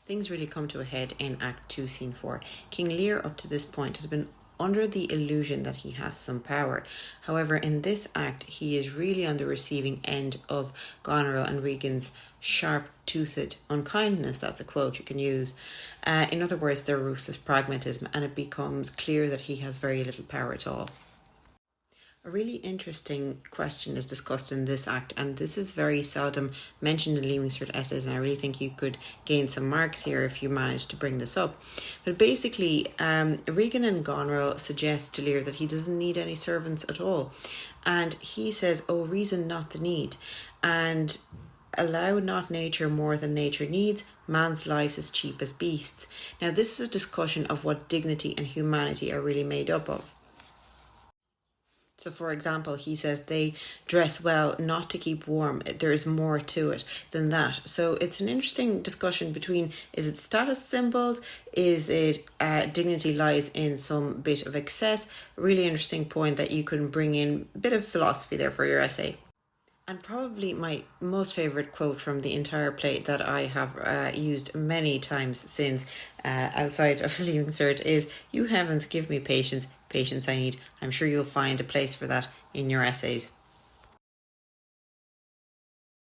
Things really come to a head in Act 2, Scene 4. King Lear, up to this point, has been under the illusion that he has some power. However, in this act, he is really on the receiving end of Goneril and Regan's sharp-toothed unkindness. That's a quote you can use. In other words, their ruthless pragmatism, and it becomes clear that he has very little power at all. A really interesting question is discussed in this act, and this is very seldom mentioned in Leaving Cert essays, and I really think you could gain some marks here if you manage to bring this up. But basically, Regan and Goneril suggest to Lear that he doesn't need any servants at all, and he says, "Oh, reason not the need, and allow not nature more than nature needs, man's lives as cheap as beasts." Now, this is a discussion of what dignity and humanity are really made up of. So, for example, he says they dress well not to keep warm. There is more to it than that. So it's an interesting discussion between, is it status symbols? Is it dignity lies in some bit of excess? A really interesting point that you can bring in a bit of philosophy there for your essay. And probably my most favourite quote from the entire play that I have used many times since outside of Leaving Cert is, "You heavens, give me patience, patience I need." I'm sure you'll find a place for that in your essays.